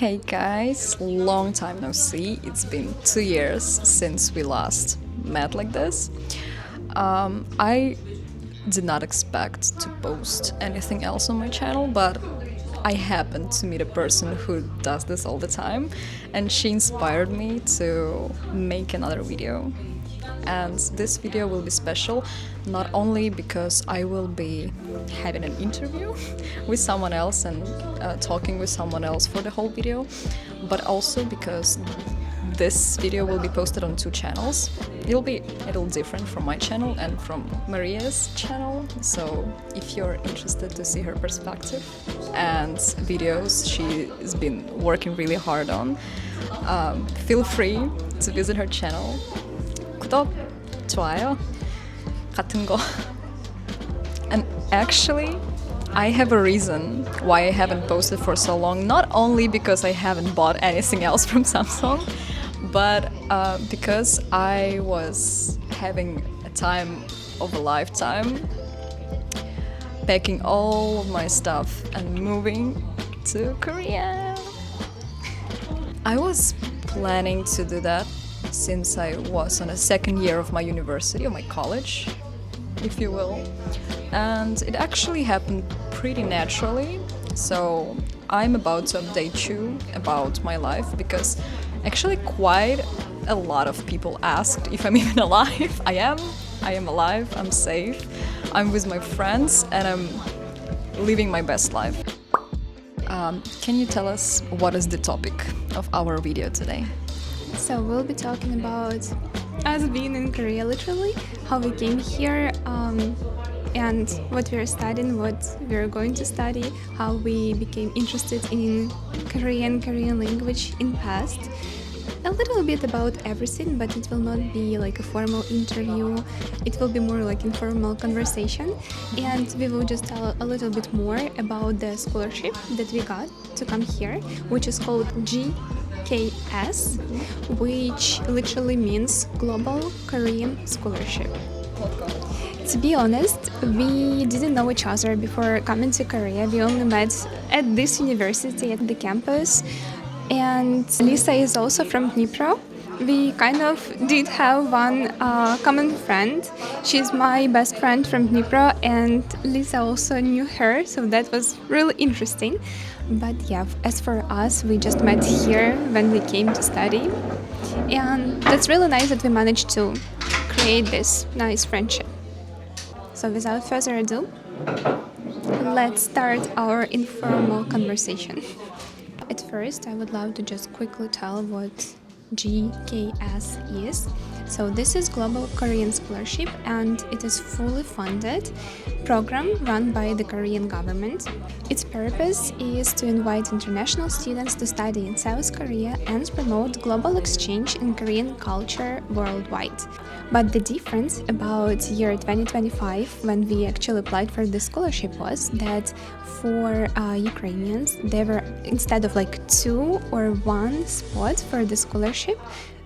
Hey guys, long time no see. It's been 2 years since we last met like this. I did not expect to post anything else on my channel, but I happened to meet a person who does this all the time, and she inspired me to make another video. And this video will be special not only because I will be having an interview with someone else and talking with someone else for the whole video, but also because this video will be posted on two channels. It'll be a little different from my channel and from Maria's channel, so if you're interested to see her perspective and videos she's been working really hard on, feel free to visit her channel. 구독, 좋아요 같은 거. And actually, I have a reason why I haven't posted for so long. Not only because I haven't bought anything else from Samsung, but because I was having a time of a lifetime, packing all of my stuff and moving to Korea. I was planning to do that since I was on a second year of my university, or my college, if you will. And it actually happened pretty naturally. So I'm about to update you about my life because actually quite a lot of people asked if I'm even alive. I am alive, I'm safe, I'm with my friends, and I'm living my best life. Can you tell us what is the topic of our video today? So we'll be talking about us being in Korea, literally, how we came here, and what we're studying, what we're going to study, how we became interested in Korean language in past. A little bit about everything, but it will not be like a formal interview. It will be more like informal conversation, and we will just tell a little bit more about the scholarship that we got to come here, which is called GKS, which literally means Global Korean Scholarship. To be honest, we didn't know each other before coming to Korea. We only met at this university, at the campus. And Lisa is also from Dnipro. We kind of did have one common friend. She's my best friend from Dnipro, and Lisa also knew her, so that was really interesting. But yeah, as for us, we just met here when we came to study. And that's really nice that we managed to create this nice friendship. So without further ado, let's start our informal conversation. At first, I would love to just quickly tell what GKS is. So this is Global Korean Scholarship, and it is fully funded program run by the Korean government. Its purpose is to invite international students to study in South Korea and promote global exchange in Korean culture worldwide. But the difference about year 2025, when we actually applied for the scholarship, was that for Ukrainians, they were, instead of like 2 or 1 spot for the scholarship,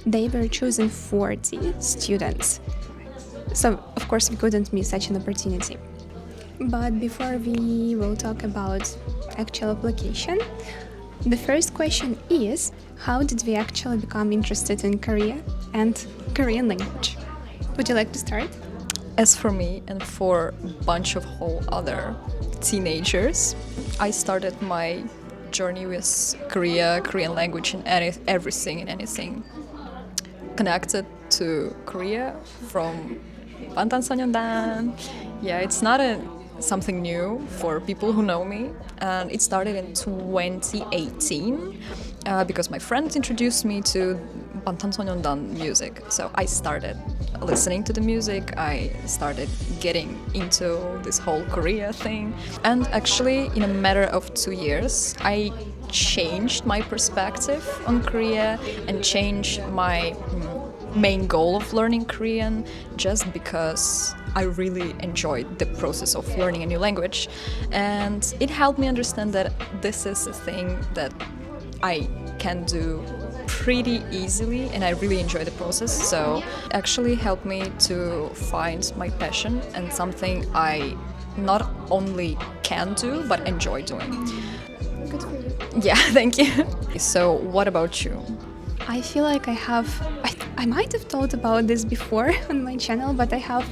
they were choosing 40 students. So of course we couldn't miss such an opportunity. But before we will talk about actual application, the first question is, how did we actually become interested in Korea and Korean language? Would you like to start? As for me and for a bunch of whole other teenagers, I started my journey with Korean language and everything and anything connected to Korea from 방탄소년단. Yeah, it's not something new for people who know me, and it started in 2018 because my friends introduced me to 방탄소년단 music. So I started listening to the music, I started getting into this whole Korea thing, and actually in a matter of 2 years I changed my perspective on Korea and changed my main goal of learning Korean, just because I really enjoyed the process of learning a new language, and it helped me understand that this is a thing that I can do pretty easily, and I really enjoy the process. So it actually helped me to find my passion and something I not only can do, but enjoy doing. Good for you. Yeah, thank you. So what about you? I feel like I might have thought about this before on my channel, but I have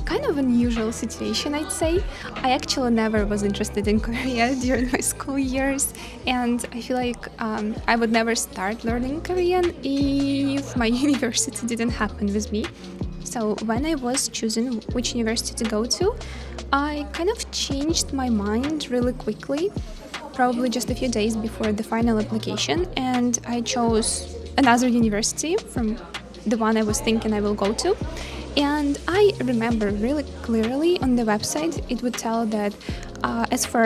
kind of unusual situation, I'd say. I actually never was interested in Korea during my school years, and I feel like I would never start learning Korean if my university didn't happen with me. So when I was choosing which university to go to, I kind of changed my mind really quickly, probably just a few days before the final application, and I chose another university from the one I was thinking I will go to. And I remember really clearly on the website it would tell that as for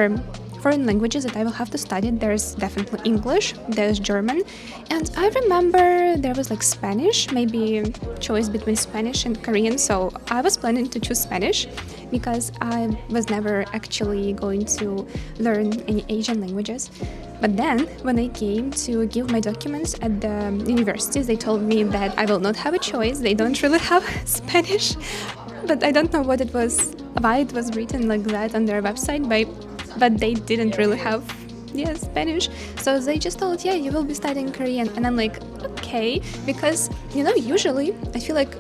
foreign languages that I will have to study, there's definitely English, there's German, and I remember there was like Spanish, maybe choice between Spanish and Korean, so I was planning to choose Spanish because I was never actually going to learn any Asian languages. But then, when I came to give my documents at the universities, they told me that I will not have a choice, they don't really have Spanish, but I don't know what it was, why it was written like that on their website, but they didn't really have Spanish. So they just told, you will be studying Korean. And I'm like, okay, because, usually I feel like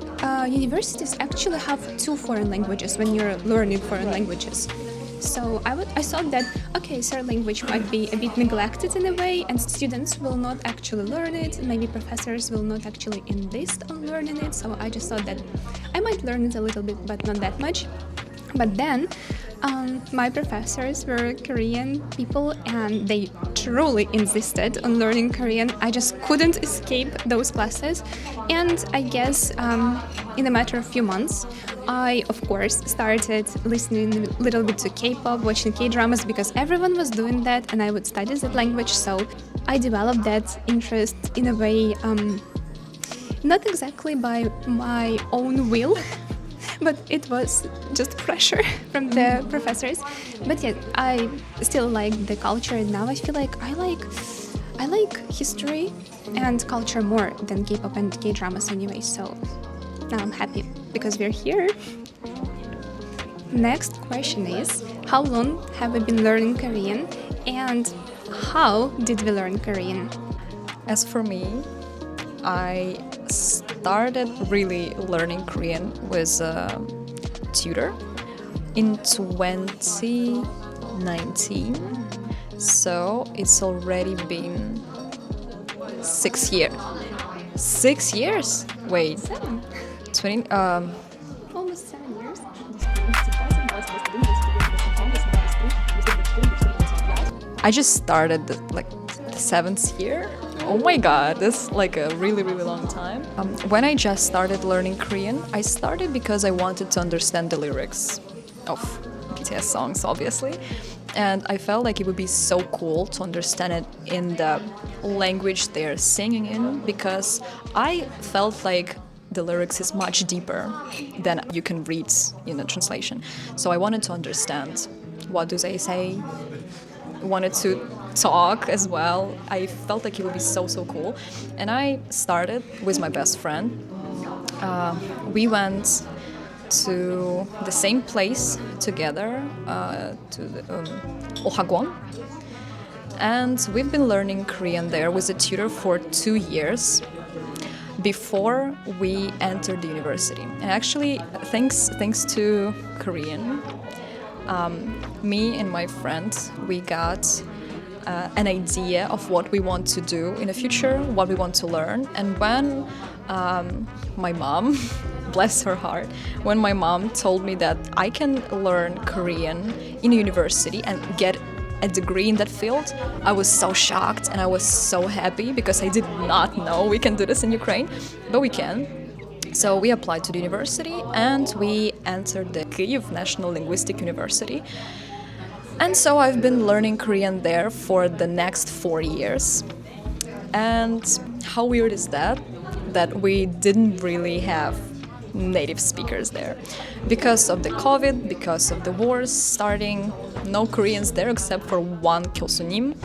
universities actually have 2 foreign languages when you're learning foreign languages. So I thought that, okay, third language might be a bit neglected in a way, and students will not actually learn it, maybe professors will not actually insist on learning it, so I just thought that I might learn it a little bit, but not that much. But then my professors were Korean people, and they truly insisted on learning Korean. I just couldn't escape those classes, and I guess in a matter of few months, I, of course, started listening a little bit to K-pop, watching K-dramas, because everyone was doing that, and I would study that language, so I developed that interest in a way, not exactly by my own will, but it was just pressure from the professors. But yeah, I still like the culture, and now I feel like I like history and culture more than K-pop and K-dramas anyway, so now I'm happy because we're here. Next question is, how long have we been learning Korean, and how did we learn Korean? As for me, I started really learning Korean with a tutor in 2019. So it's already been 6 years. 6 years? Wait. 20, Almost 7 years. I just started the 7th year. Oh my god, that's like a really, really long time. When I just started learning Korean, I started because I wanted to understand the lyrics of BTS songs, obviously. And I felt like it would be so cool to understand it in the language they're singing in, because I felt like the lyrics is much deeper than you can read in the translation. So I wanted to understand what do they say, wanted to talk as well. I felt like it would be so cool. And I started with my best friend. We went to the same place together, to the Ohagwon. And we've been learning Korean there with a tutor for 2 years before we entered the university. And actually, thanks to Korean, me and my friend, we got an idea of what we want to do in the future, what we want to learn. And when my mom, bless her heart, when my mom told me that I can learn Korean in university and get a degree in that field, I was so shocked and I was so happy, because I did not know we can do this in Ukraine, but we can. So we applied to the university and we entered the Kyiv National Linguistic University. And so I've been learning Korean there for the next 4 years. And how weird is that we didn't really have native speakers there. Because of the COVID, because of the wars starting, no Koreans there except for one Kyosunim.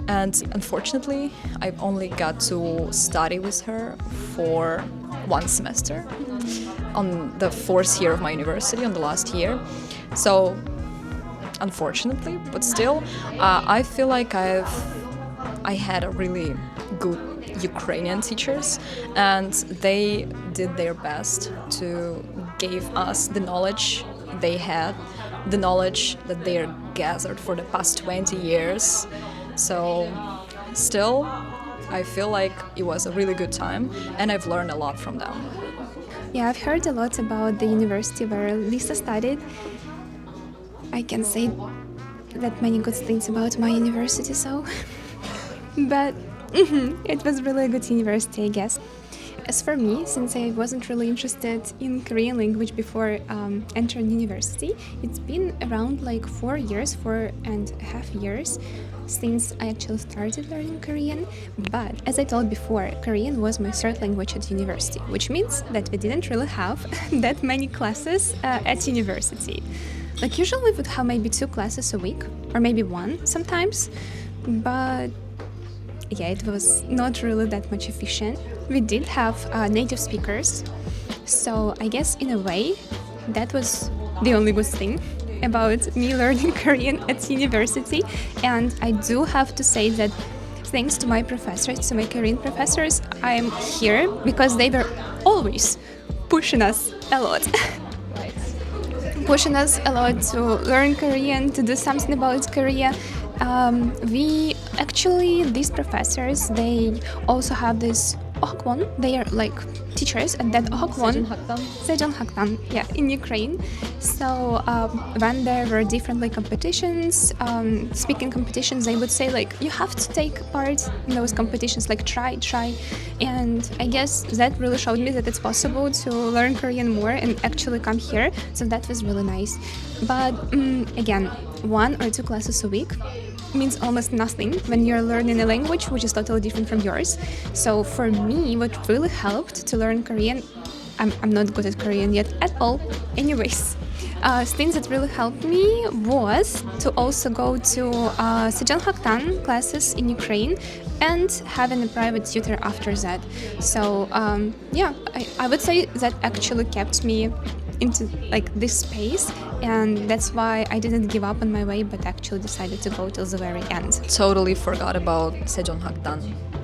And unfortunately, I've only got to study with her for 1 semester on the 4th year of my university, on the last year. So unfortunately. But still, I feel like I had a really good Ukrainian teachers, and they did their best to give us the knowledge they had, the knowledge that they are gathered for the past 20 years. So still, I feel like it was a really good time, and I've learned a lot from them. Yeah, I've heard a lot about the university where Lisa studied. I can say that many good things about my university, so. But it was really a good university, I guess. As for me, since I wasn't really interested in Korean language before entering university, it's been around like 4.5 years since I actually started learning Korean. But as I told before, Korean was my third language at university, which means that we didn't really have that many classes at university. Like usually we would have maybe 2 classes a week, or maybe 1 sometimes, but yeah, it was not really that much efficient. We did have native speakers, so I guess in a way that was the only good thing about me learning Korean at university. And I do have to say that thanks to my professors, to my Korean professors, I'm here because they were always pushing us a lot. Pushing us a lot to learn Korean, to do something about Korea. These professors, they also have this Ohakwon. They are like teachers at that Ohakwon. Sejong, yeah, in Ukraine. So when there were different like competitions, speaking competitions, they would say like, you have to take part in those competitions, like try. And I guess that really showed me that it's possible to learn Korean more and actually come here. So that was really nice. But again, 1 or 2 classes a week means almost nothing when you're learning a language which is totally different from yours. So for me, what really helped to learn Korean, I'm not good at Korean yet at all. Anyways, things that really helped me was to also go to Sejong classes in Ukraine and having a private tutor after that. So yeah, I would say that actually kept me into like this space, and that's why I didn't give up on my way but actually decided to go till the very end. Totally forgot about Sejong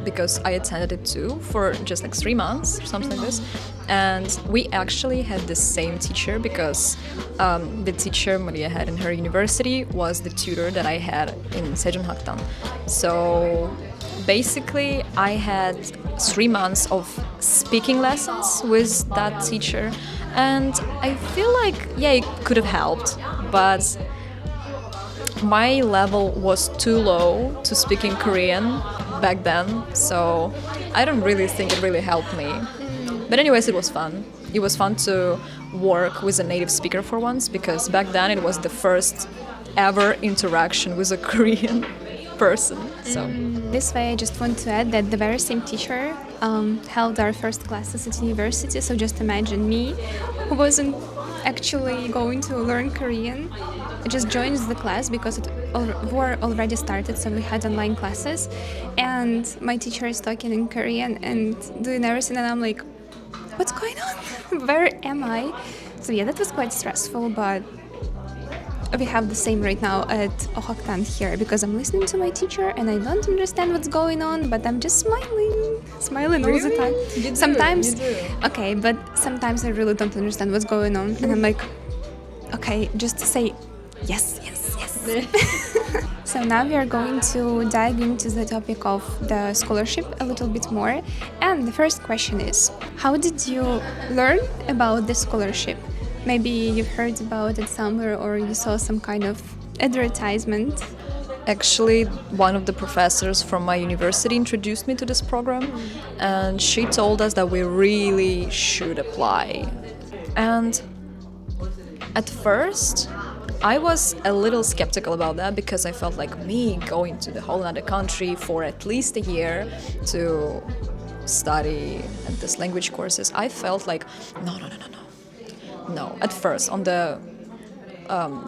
because I attended it too for just like 3 months or something like this, and we actually had the same teacher because the teacher Maria had in her university was the tutor that I had in Sejong. So basically I had 3 months of speaking lessons with that teacher, and I feel like, yeah, it could have helped, but my level was too low to speaking Korean back then, so I don't really think it really helped me. But anyways, it was fun. It was fun to work with a native speaker for once, because back then it was the first ever interaction with a Korean person. So this way, I just want to add that the very same teacher held our first classes at university. So just imagine me, who wasn't actually going to learn Korean, just joined the class because it were already started. So we had online classes, and my teacher is talking in Korean and doing everything, and I'm like, what's going on? Where am I? So yeah, that was quite stressful, but we have the same right now at Ohaktan here, because I'm listening to my teacher and I don't understand what's going on, but I'm just smiling all the time. Sometimes, okay, but sometimes I really don't understand what's going on, and I'm like, okay, just say yes. So now we are going to dive into the topic of the scholarship a little bit more, and the first question is, how did you learn about the scholarship? Maybe you've heard about it somewhere, or you saw some kind of advertisement. Actually, one of the professors from my university introduced me to this program, and she told us that we really should apply. And at first, I was a little skeptical about that, because I felt like me going to the whole other country for at least a year to study at this language courses, I felt like, no. At first, on the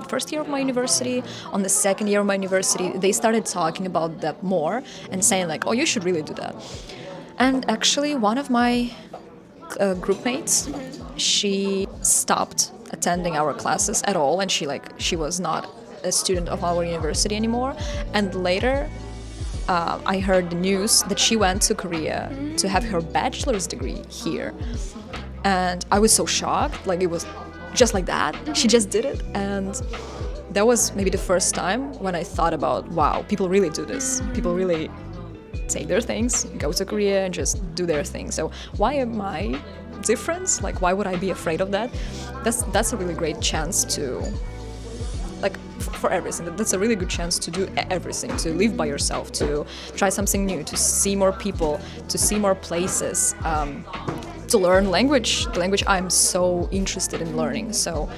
first year of my university, on the second year of my university, they started talking about that more and saying like, oh, you should really do that. And actually, one of my group mates, she stopped attending our classes at all, and she was not a student of our university anymore. And later, I heard the news that she went to Korea to have her bachelor's degree here. And I was so shocked, like it was just like that. She just did it. And that was maybe the first time when I thought about, wow, people really do this. People really take their things, go to Korea and just do their thing. So why am I different? Like, why would I be afraid of that? That's a really great chance to, like, for everything. That's a really good chance to do everything, to live by yourself, to try something new, to see more people, to see more places, to learn language, the language I'm so interested in learning. So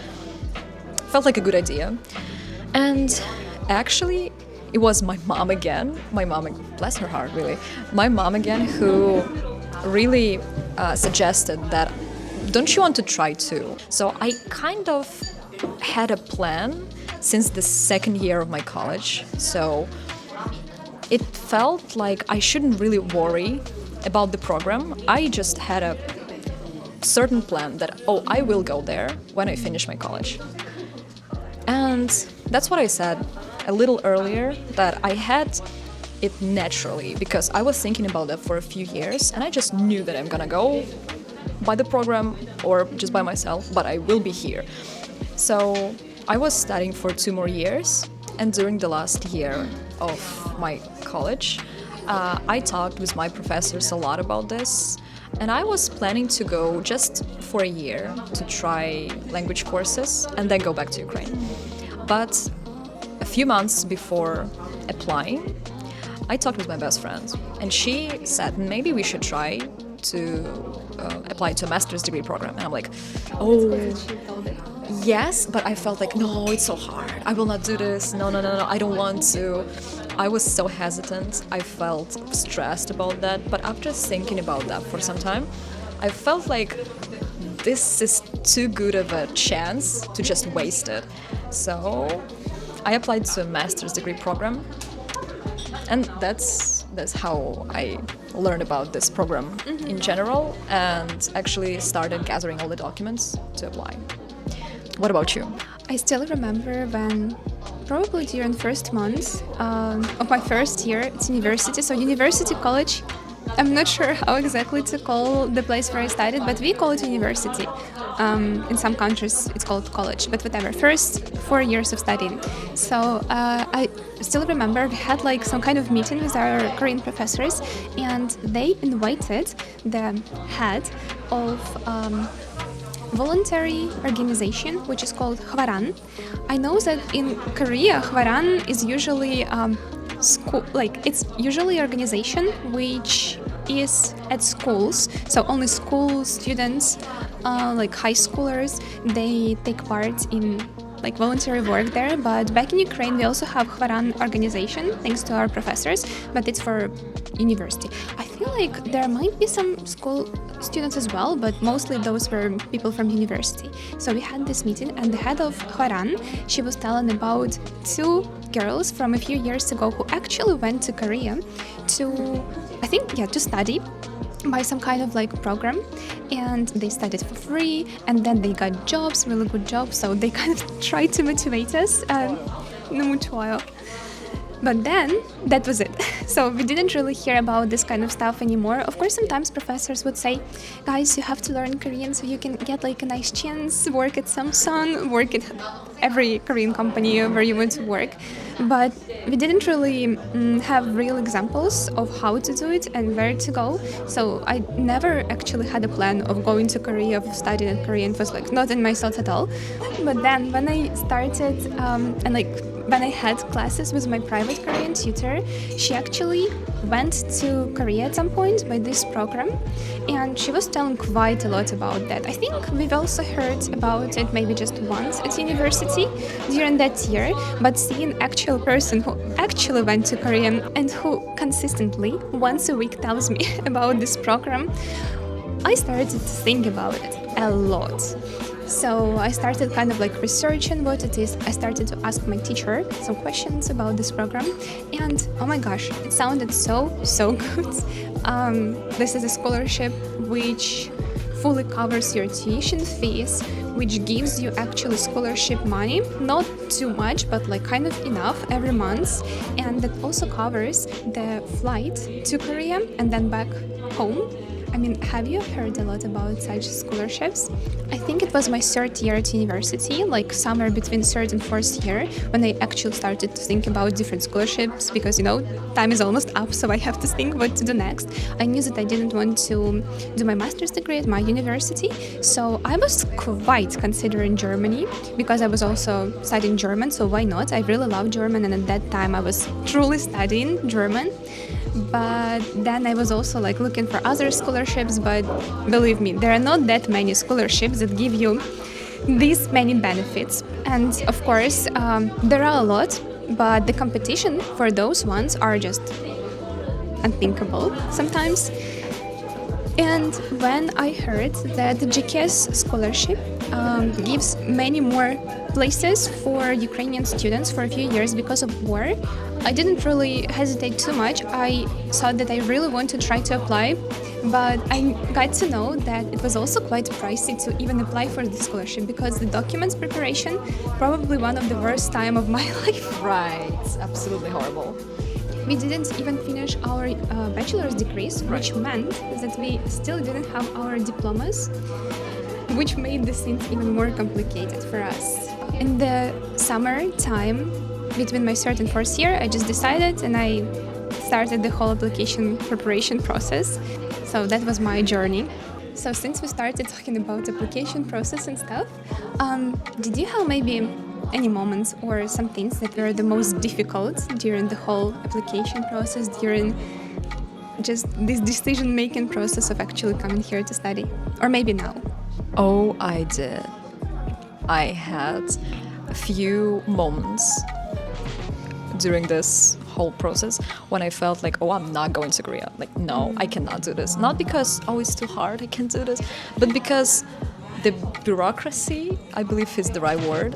felt like a good idea. And actually, it was my mom again, bless her heart, really, my mom again, who really suggested that, don't you want to try too? So I kind of had a plan since the second year of my college. So it felt like I shouldn't really worry about the program. I just had a certain plan that, oh, I will go there when I finish my college. And that's what I said a little earlier, that I had it naturally, because I was thinking about that for a few years, and I just knew that I'm gonna go by the program or just by myself, but I will be here. So I was studying for 2 more years, and during the last year of my college, I talked with my professors a lot about this, and I was planning to go just for a year to try language courses and then go back to Ukraine. But a few months before applying, I talked with my best friend, and she said maybe we should try to apply to a master's degree program. And I'm like, oh, yes, but I felt like, no, it's so hard. I will not do this. No, I don't want to. I was so hesitant. I felt stressed about that. But after thinking about that for some time, I felt like this is too good of a chance to just waste it. So I applied to a master's degree program, and that's how I learned about this program in general, and actually started gathering all the documents to apply. What about you? I still remember when, probably during first months of my first year at university, so university college, I'm not sure how exactly to call the place where I studied, but we call it university. In some countries it's called college, but whatever, first 4 years of studying. So I still remember we had like some kind of meeting with our Korean professors, and they invited the head of voluntary organization, which is called Hwaran. I know that in Korea, Hwaran is usually school, like it's usually organization which is at schools, so only school students, like high schoolers, they take part in like voluntary work there. But back in Ukraine we also have Hwaran organization, thanks to our professors, but it's for university. I feel like there might be some school students as well, but mostly those were people from university. So we had this meeting, and the head of Hwaran, she was telling about 2 girls from a few years ago who actually went to Korea to, I think, to study by some kind of like program, and they studied for free, and then they got jobs, really good jobs, so they kind of tried to motivate us. But then that was it. So we didn't really hear about this kind of stuff anymore. Of course, sometimes professors would say, guys, you have to learn Korean so you can get like a nice chance, work at Samsung, work at every Korean company where you want to work. But we didn't really have real examples of how to do it and where to go. So I never actually had a plan of going to Korea, of studying Korean. It was like not in my thoughts at all. But then when I started when I had classes with my private Korean tutor, she actually went to Korea at some point by this program, and she was telling quite a lot about that. I think we've also heard about it maybe just once at university during that year, but seeing an actual person who actually went to Korea and who consistently once a week tells me about this program, I started to think about it a lot. So I started kind of like researching what it is. I started to ask my teacher some questions about this program, and oh my gosh, it sounded so good. This is a scholarship which fully covers your tuition fees, which gives you actually scholarship money, not too much, but like kind of enough every month, and that also covers the flight to Korea and then back home. I mean, have you heard a lot about such scholarships? I think it was my third year at university, like somewhere between third and fourth year, when I actually started to think about different scholarships because, you know, time is almost up, so I have to think what to do next. I knew that I didn't want to do my master's degree at my university, so I was quite considering Germany because I was also studying German, so why not? I really love German, and at that time I was truly studying German. But then I was also like looking for other scholarships, but believe me, there are not that many scholarships that give you these many benefits. And of course, there are a lot, but the competition for those ones are just unthinkable sometimes. And when I heard that the GKS scholarship gives many more places for Ukrainian students for a few years because of war, I didn't really hesitate too much. I thought that I really want to try to apply, but I got to know that it was also quite pricey to even apply for the scholarship because the documents preparation, probably one of the worst time of my life. Right, absolutely horrible. We didn't even finish our bachelor's degrees, which meant that we still didn't have our diplomas, which made the things even more complicated for us. In the summer time, between my third and fourth year, I just decided and I started the whole application preparation process. So that was my journey. So since we started talking about application process and stuff, did you have maybe any moments or some things that were the most difficult during the whole application process, during just this decision-making process of actually coming here to study? Or maybe now? Oh, I did. I had a few moments during this whole process when I felt like, oh, I'm not going to Korea. Like, no, I cannot do this. Not because, oh, it's too hard, I can't do this, but because the bureaucracy, I believe is the right word,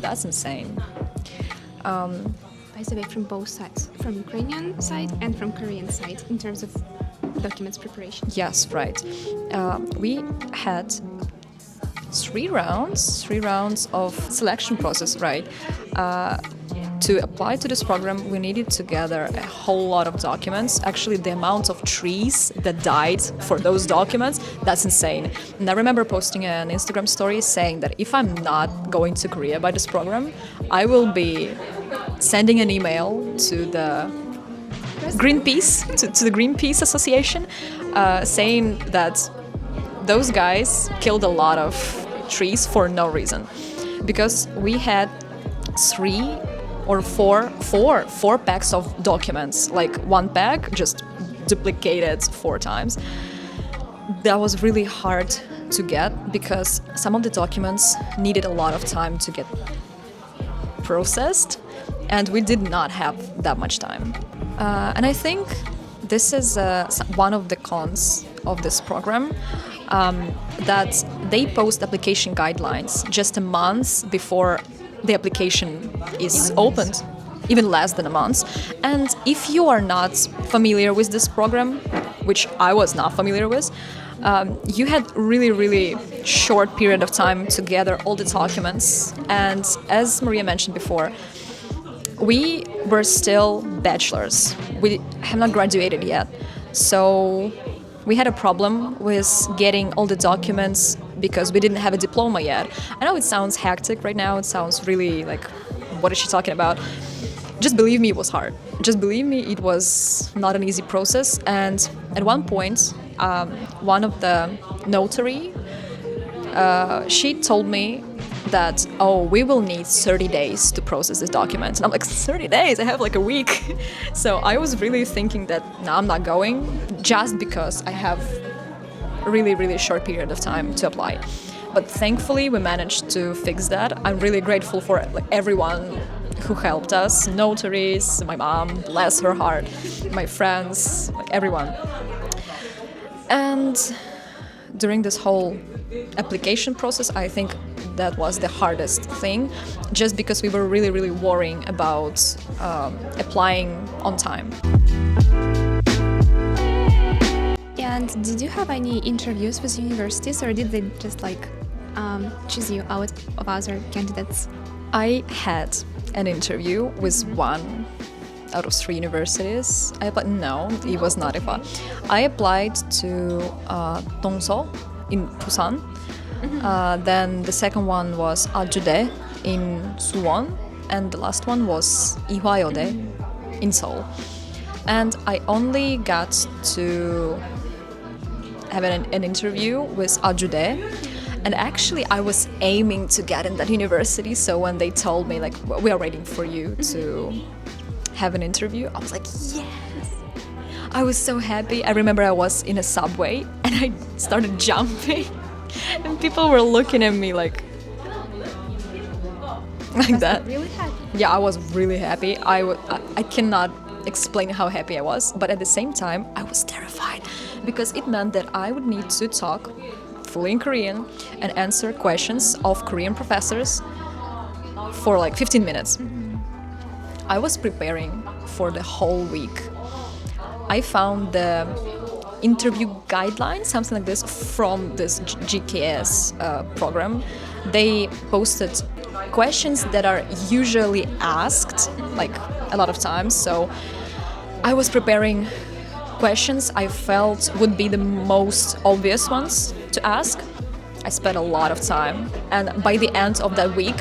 that's insane. By the way, from both sides, from Ukrainian side and from Korean side, in terms of documents preparation. Yes, right. We had three rounds of selection process, right? To apply to this program, we needed to gather a whole lot of documents. Actually, the amount of trees that died for those documents, that's insane. And I remember posting an Instagram story saying that if I'm not going to Korea by this program, I will be sending an email to the to the Greenpeace Association, saying that those guys killed a lot of trees for no reason. Because we had four packs of documents, like one pack just duplicated 4 times. That was really hard to get because some of the documents needed a lot of time to get processed, and we did not have that much time. And I think this is one of the cons of this program, that they post application guidelines just a month before the application is opened, even less than a month. And if you are not familiar with this program, which I was not familiar with, you had really short period of time to gather all the documents. And as Maria mentioned before, we were still bachelors. We have not graduated yet. So we had a problem with getting all the documents because we didn't have a diploma yet. I know it sounds hectic right now. It sounds really like, what is she talking about? Just believe me, it was hard. Just believe me, it was not an easy process. And at one point, one of the notary, she told me that, oh, we will need 30 days to process this document. And I'm like, 30 days? I have like a week. So I was really thinking that, no, I'm not going, just because I have a really short period of time to apply. But thankfully, we managed to fix that. I'm really grateful for everyone who helped us, notaries, my mom, bless her heart, my friends, everyone. And during this whole application process, I think that was the hardest thing, just because we were really worrying about applying on time. And did you have any interviews with universities, or did they just choose you out of other candidates? I had an interview with one out of 3 universities. No, it was not IFA. I applied to Dongso in Busan. Then the second one was Ajude in Suwon, and the last one was Ihwayode in Seoul. And I only got to have an interview with Ajude. And actually, I was aiming to get in that university. So when they told me, like, we are waiting for you to have an interview, I was like, yes! I was so happy. I remember I was in a subway and I started jumping. And people were looking at me like that. Really happy. Yeah, I was really happy. I cannot explain how happy I was. But at the same time, I was terrified. Because it meant that I would need to talk fully in Korean and answer questions of Korean professors for like 15 minutes. I was preparing for the whole week. I found the interview guidelines, something like this, from this GKS program. They posted questions that are usually asked like a lot of times. So I was preparing questions I felt would be the most obvious ones to ask. I spent a lot of time, and by the end of that week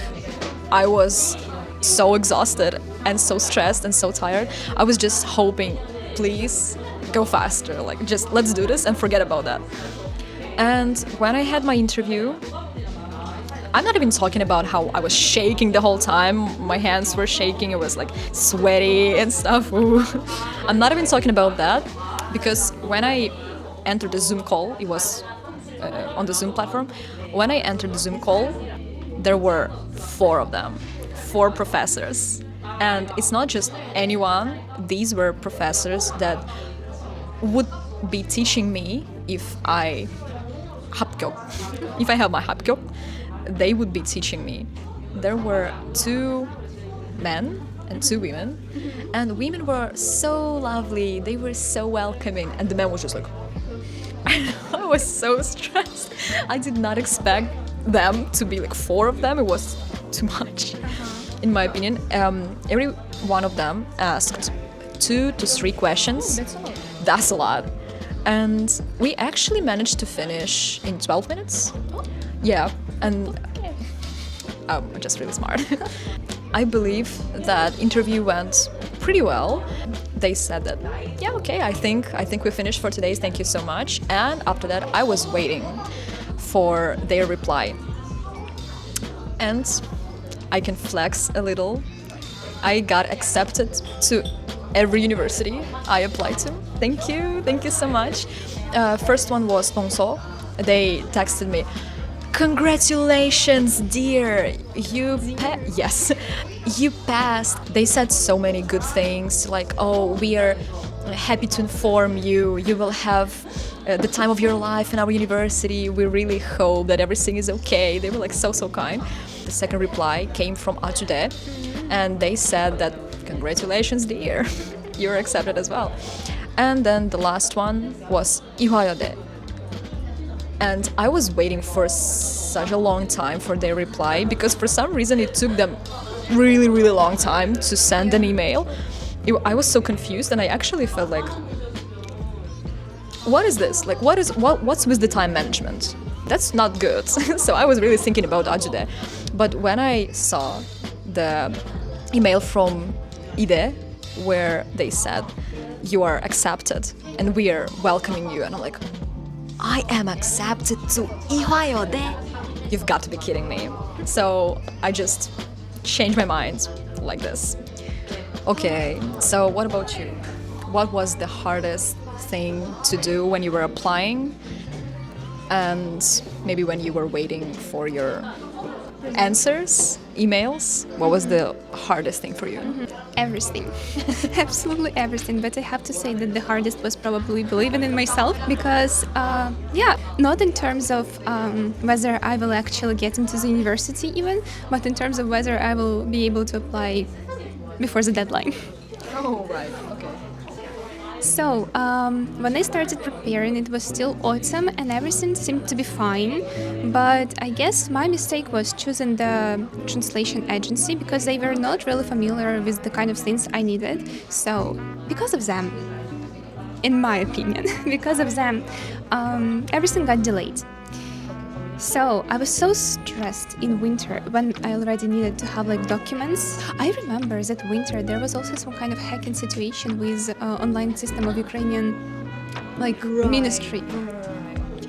I was so exhausted and so stressed and so tired. I was just hoping, please go faster, like just let's do this and forget about that. And when I had my interview, I'm not even talking about how I was shaking the whole time. My hands were shaking, it was like sweaty and stuff. Ooh. I'm not even talking about that, because when I entered the Zoom call, it was on the Zoom platform. When I entered the Zoom call, there were 4 of them, 4 professors. And it's not just anyone, these were professors that would be teaching me if I have my 합격, they would be teaching me. There were 2 men and 2 women, and women were so lovely, they were so welcoming, and the man was just like, I was so stressed. I did not expect them to be like 4 of them, it was too much. In my opinion, every one of them asked 2 to 3 questions. That's a lot. And we actually managed to finish in 12 minutes. Yeah, and I'm just really smart. I believe that interview went pretty well. They said that, yeah, okay, I think we finished for today, thank you so much. And after that, I was waiting for their reply. And I can flex a little. I got accepted to every university I applied to. Thank you so much. First one was Dongso. They texted me, "Congratulations, dear, yes, you passed." They said so many good things, like, "Oh, we are happy to inform you. You will have the time of your life in our university. We really hope that everything is okay." They were like so kind. The second reply came from Ajude, and they said that, "Congratulations, dear, you're accepted as well." And then the last one was Ihwayode. And I was waiting for such a long time for their reply, because for some reason it took them really, really long time to send an email. I was so confused, and I actually felt like, what is this? Like, what's with the time management? That's not good. So I was really thinking about Ajude. But when I saw the email from IDE, where they said, "You are accepted and we are welcoming you," and I'm like, I am accepted to Ihwayode? You've got to be kidding me. So I just changed my mind like this. Okay, so what about you? What was the hardest thing to do when you were applying, and maybe when you were waiting for your answers, emails? What was the hardest thing for you? Everything. Absolutely everything. But I have to say that the hardest was probably believing in myself, because, not in terms of whether I will actually get into the university even, but in terms of whether I will be able to apply before the deadline. Oh, right, okay. So, when I started preparing, it was still autumn and everything seemed to be fine. But I guess my mistake was choosing the translation agency because they were not really familiar with the kind of things I needed. So, because of them, in my opinion, because of them, everything got delayed. So I was so stressed in winter when I already needed to have like documents. I remember that winter there was also some kind of hacking situation with online system of Ukrainian ministry.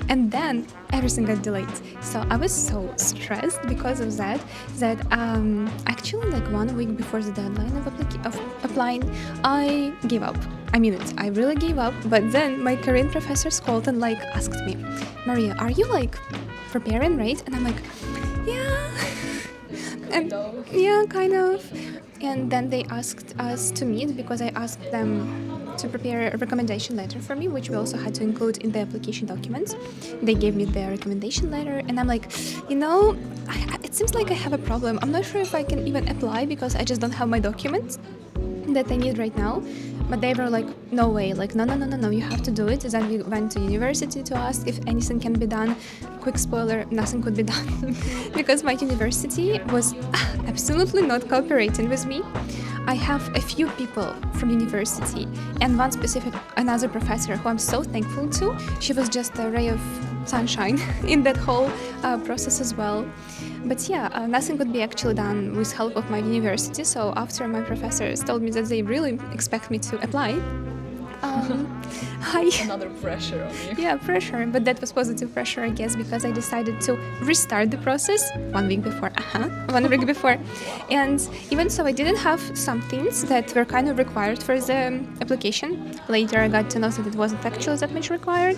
And then everything got delayed. So I was so stressed because of that actually like 1 week before the deadline of applying, I gave up. I mean it, I really gave up. But then my Korean professors called and like asked me, Maria, are you like preparing, right? And I'm like, yeah. And yeah, kind of. And then they asked us to meet because I asked them to prepare a recommendation letter for me, which we also had to include in the application documents. They gave me the recommendation letter and I'm like, it seems like I have a problem. I'm not sure if I can even apply because I just don't have my documents that I need right now. But they were like, no way, like, no, you have to do it. And then we went to university to ask if anything can be done. Quick spoiler, nothing could be done because my university was absolutely not cooperating with me. I have a few people from university and one specific, another professor who I'm so thankful to. She was just a ray of sunshine in that whole process as well. But yeah, nothing could be actually done with help of my university. So after my professors told me that they really expect me to apply, Another pressure on you. Yeah, pressure, but that was positive pressure, I guess, because I decided to restart the process 1 week before. 1 week before. And even so, I didn't have some things that were kind of required for the application. Later, I got to know that it wasn't actually that much required.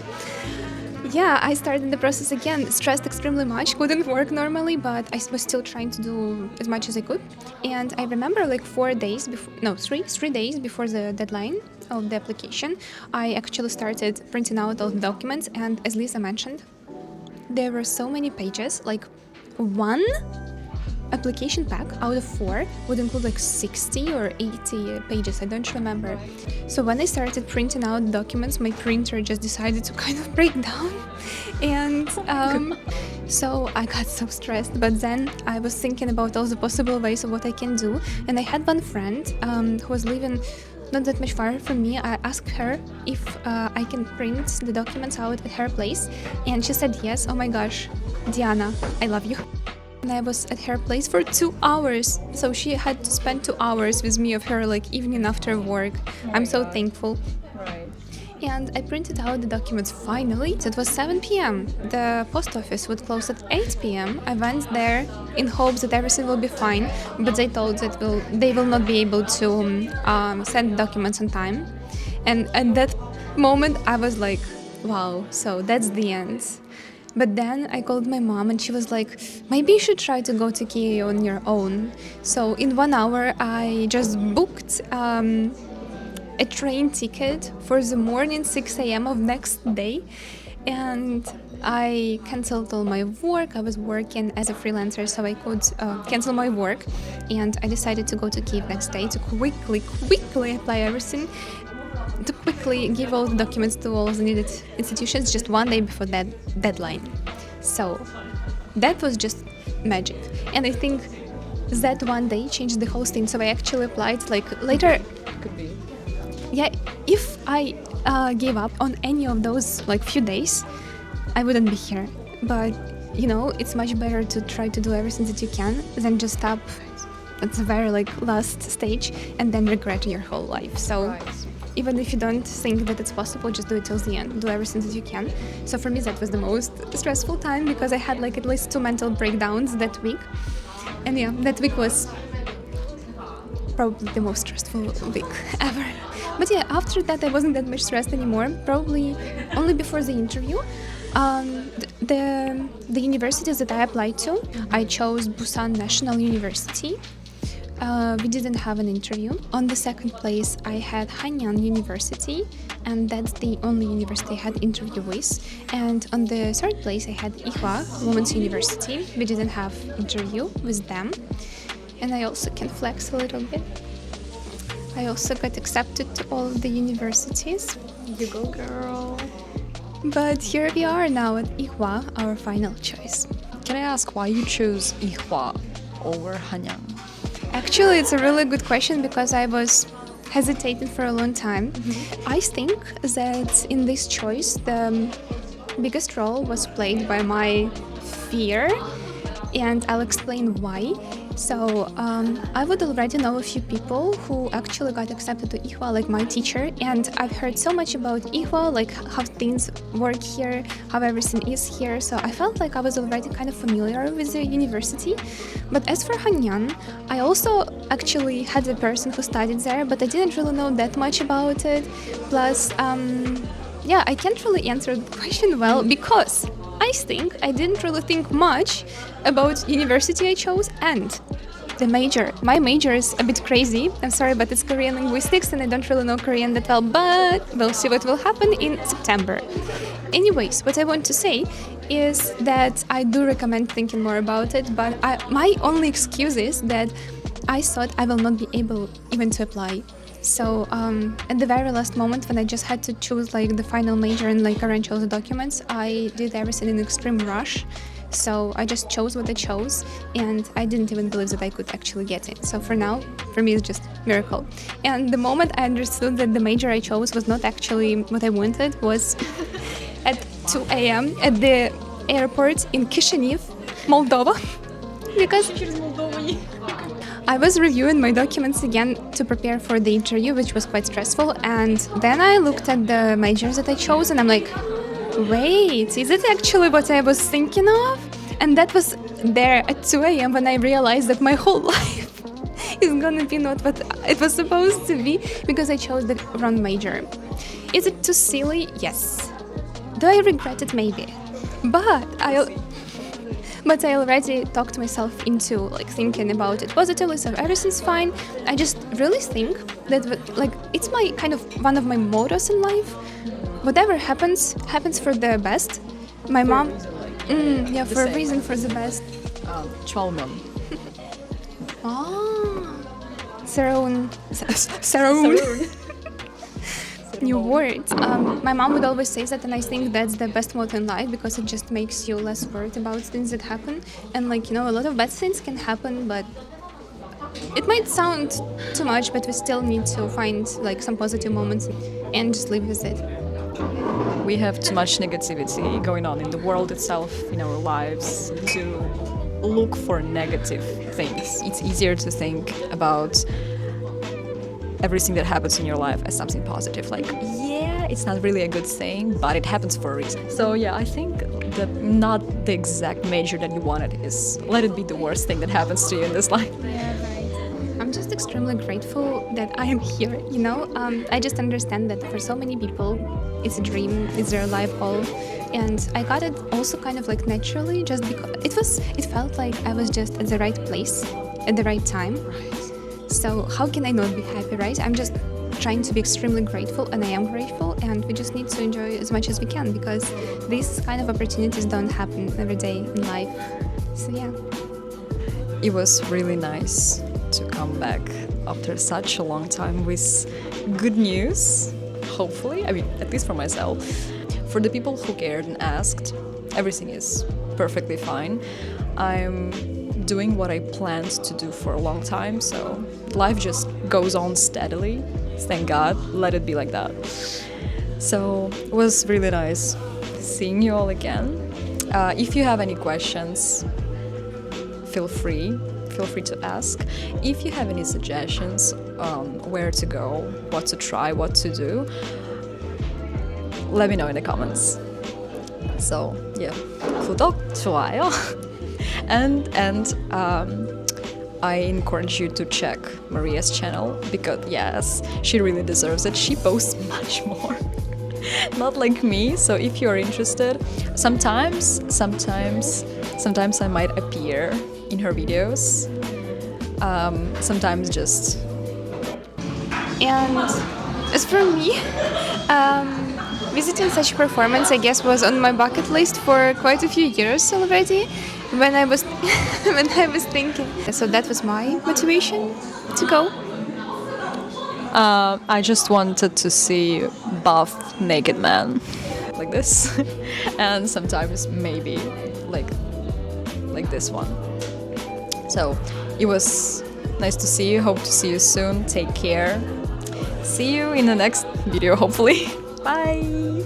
Yeah, I started the process again, stressed extremely much, couldn't work normally, but I was still trying to do as much as I could. And I remember like 3 days before the deadline of the application, I actually started printing out all the documents. And as Lisa mentioned, there were so many pages, like one application pack out of 4 would include like 60 or 80 pages, I don't remember. So when I started printing out documents, my printer just decided to kind of break down. And so I got so stressed. But then I was thinking about all the possible ways of what I can do. And I had one friend who was living not that much far from me. I asked her if I can print the documents out at her place. And she said yes. Oh my gosh, Diana, I love you. And I was at her place for 2 hours, so she had to spend 2 hours with me of her like evening after work. I'm so thankful. Right. And I printed out the documents finally. It was 7 p.m. The post office would close at 8 p.m. I went there in hopes that everything will be fine, but they told that they will not be able to send documents on time. And at that moment, I was like, wow, so that's the end. But then I called my mom and she was like, maybe you should try to go to Kyiv on your own. So in 1 hour, I just booked a train ticket for the morning 6 a.m. of next day. And I canceled all my work. I was working as a freelancer, so I could cancel my work. And I decided to go to Kyiv next day to quickly apply everything, to quickly give all the documents to all the needed institutions just 1 day before that deadline. So that was just magic. And I think that 1 day changed the whole thing. So I actually applied like later. Could be. Yeah, if I gave up on any of those like few days, I wouldn't be here. But it's much better to try to do everything that you can than just stop at the very like last stage and then regret your whole life. So. Right. Even if you don't think that it's possible, just do it till the end. Do everything that you can. So for me, that was the most stressful time because I had like at least 2 mental breakdowns that week. And yeah, that week was probably the most stressful week ever. But yeah, after that, I wasn't that much stressed anymore. Probably only before the interview. The universities that I applied to, I chose Busan National University. We didn't have an interview. On the second place, I had Hanyang University, and that's the only university I had interview with. And on the third place, I had Ihwa Women's University. We didn't have interview with them. And I also can flex a little bit. I also got accepted to all of the universities. You go, girl. But here we are now at Ihwa, our final choice. Can I ask why you chose Ihwa over Hanyang? Actually, it's a really good question because I was hesitating for a long time. I think that in this choice, the biggest role was played by my fear, and I'll explain why. So I would already know a few people who actually got accepted to Ihwa, like my teacher, and I've heard so much about Ihwa, like how things work here, how everything is here, so I felt like I was already kind of familiar with the university. But as for Hanyang, I also actually had a person who studied there, but I didn't really know that much about it. Plus, yeah, I can't really answer the question well because I think I didn't really think much about university I chose and the major. My major is a bit crazy. I'm sorry, but it's Korean linguistics and I don't really know Korean that well, but we'll see what will happen in September. Anyways, what I want to say is that I do recommend thinking more about it, but my only excuse is that I thought I will not be able even to apply. So at the very last moment when I just had to choose like the final major and like arrange all the documents, I did everything in extreme rush. So I just chose what I chose and I didn't even believe that I could actually get it. So for now, for me it's just miracle. And the moment I understood that the major I chose was not actually what I wanted was at 2 a.m. at the airport in Kishinev, Moldova. Because I was reviewing my documents again to prepare for the interview, which was quite stressful, and then I looked at the majors that I chose and I'm like, wait, is it actually what I was thinking of? And that was there at 2 a.m. when I realized that my whole life is gonna be not what it was supposed to be because I chose the wrong major. Is it too silly? Yes. Do I regret it? Maybe. But I already talked myself into like thinking about it positively, so everything's fine. I just really think that like it's my kind of one of my mottos in life. Whatever happens for the best. My mom, yeah, for a reason, for the best. Cholmon. Saroon. New words. My mom would always say that, and I think that's the best motto in life because it just makes you less worried about things that happen. And like, you know, a lot of bad things can happen, but it might sound too much, but we still need to find like some positive moments and just live with it. We have too much negativity going on in the world itself, in our lives, to look for negative things. It's easier to think about everything that happens in your life as something positive. Like, yeah, it's not really a good thing, but it happens for a reason. So yeah, I think that not the exact major that you wanted is let it be the worst thing that happens to you in this life. Yeah, right. I'm just extremely grateful that I am here, you know? I just understand that for so many people, it's a dream, it's their life goal. And I got it also kind of like naturally, just because it felt like I was just at the right place at the right time. So how can I not be happy, right? I'm just trying to be extremely grateful, and I am grateful, and we just need to enjoy as much as we can because these kind of opportunities don't happen every day in life. So yeah. It was really nice to come back after such a long time with good news, hopefully. I mean, at least for myself. For the people who cared and asked, everything is perfectly fine. I'm doing what I planned to do for a long time, so life just goes on steadily. Thank God, let it be like that. So it was really nice seeing you all again. If you have any questions, feel free to ask. If you have any suggestions on where to go, what to try, what to do, let me know in the comments. So yeah, 구독, 좋아요. And I encourage you to check Maria's channel because yes, she really deserves it. She posts much more, not like me. So if you're interested, sometimes I might appear in her videos. Sometimes just. And as for me, visiting such performance, I guess, was on my bucket list for quite a few years already. When I was thinking, so that was my motivation to go. I just wanted to see buff naked man like this, and sometimes maybe like this one. So it was nice to see you. Hope to see you soon. Take care. See you in the next video, hopefully. Bye.